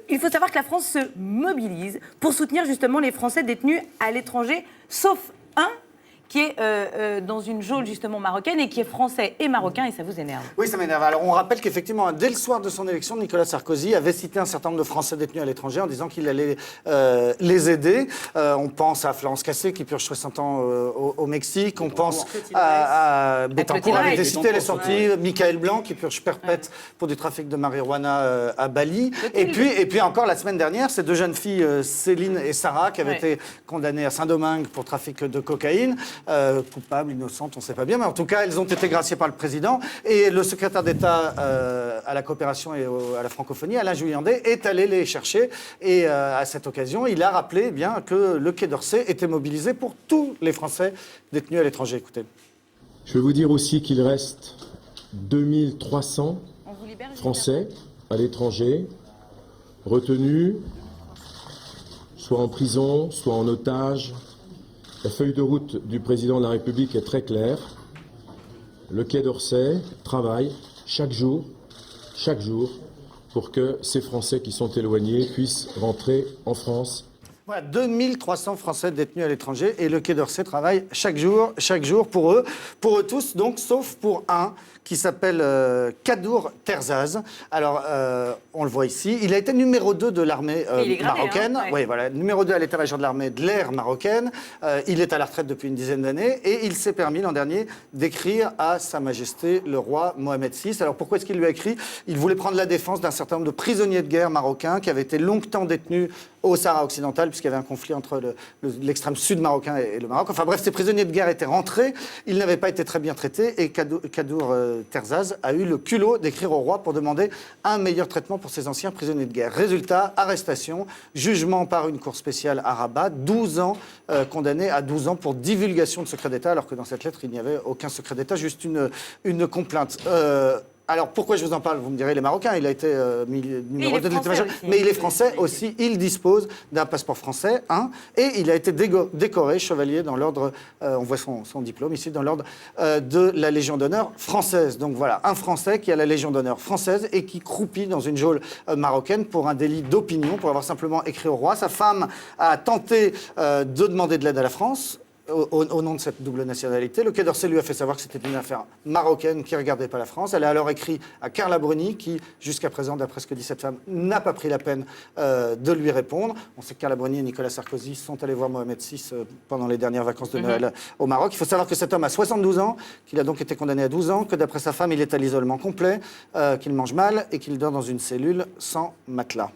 il faut savoir que la France se mobilise pour soutenir justement les Français détenus à l'étranger, sauf un qui est dans une geôle justement marocaine et qui est français et marocain, et ça vous énerve. Oui, ça m'énerve. Alors on rappelle qu'effectivement, dès le soir de son élection, Nicolas Sarkozy avait cité un certain nombre de Français détenus à l'étranger en disant qu'il allait les aider. On pense à Florence Cassé qui purge 60 ans au Mexique. On pense à Bettencourt, elle était citée, elle est sortie. Michael Blanc qui purge perpète pour du trafic de marijuana à Bali. Et puis encore la semaine dernière, ces deux jeunes filles, Céline et Sarah, qui avaient été condamnées à Saint-Domingue pour trafic de cocaïne. Coupables, innocentes, on ne sait pas bien, mais en tout cas, elles ont été graciées par le président. Et le secrétaire d'État à la coopération et à la francophonie, Alain Juillandet, est allé les chercher. Et à cette occasion, il a rappelé bien que le Quai d'Orsay était mobilisé pour tous les Français détenus à l'étranger. Écoutez. Je veux vous dire aussi qu'il reste 2300 Français à l'étranger, retenus, soit en prison, soit en otage. La feuille de route du président de la République est très claire. Le Quai d'Orsay travaille chaque jour, pour que ces Français qui sont éloignés puissent rentrer en France. Voilà, 2300 Français détenus à l'étranger et le Quai d'Orsay travaille chaque jour pour eux tous, donc, sauf pour un qui s'appelle Kadour Terzaz. Alors, on le voit ici, il a été numéro 2 de l'armée marocaine. Oui, voilà, numéro 2 à l'état-major de l'armée de l'air marocaine. Il est à la retraite depuis une dizaine d'années et il s'est permis l'an dernier d'écrire à Sa Majesté le roi Mohamed VI. Alors, pourquoi est-ce qu'il lui a écrit? Il voulait prendre la défense d'un certain nombre de prisonniers de guerre marocains qui avaient été longtemps détenus au Sahara occidental, puisqu'il y avait un conflit entre l'extrême sud marocain et le Maroc. Enfin bref, ces prisonniers de guerre étaient rentrés, ils n'avaient pas été très bien traités, et Kadour Terzaz a eu le culot d'écrire au roi pour demander un meilleur traitement pour ces anciens prisonniers de guerre. Résultat, arrestation, jugement par une cour spéciale à Rabat, 12 ans, condamné à 12 ans pour divulgation de secret d'État, alors que dans cette lettre, il n'y avait aucun secret d'État, juste une complainte. Alors, pourquoi je vous en parle? Vous me direz, les Marocains, il a été numéro 2 de l'état-major, mais il est français aussi. Il dispose d'un passeport français, et il a été décoré chevalier dans l'ordre, on voit son diplôme ici, dans l'ordre de la Légion d'honneur française. Donc voilà, un Français qui a la Légion d'honneur française et qui croupit dans une geôle marocaine pour un délit d'opinion, pour avoir simplement écrit au roi. Sa femme a tenté de demander de l'aide à la France. Au nom de cette double nationalité. Le Quai d'Orsay lui a fait savoir que c'était une affaire marocaine qui ne regardait pas la France. Elle a alors écrit à Carla Bruni, qui, jusqu'à présent, d'après ce que dit cette femme, n'a pas pris la peine de lui répondre. On sait que Carla Bruni et Nicolas Sarkozy sont allés voir Mohamed VI pendant les dernières vacances de Noël au Maroc. Il faut savoir que cet homme a 72 ans, qu'il a donc été condamné à 12 ans, que d'après sa femme, il est à l'isolement complet, qu'il mange mal et qu'il dort dans une cellule sans matelas.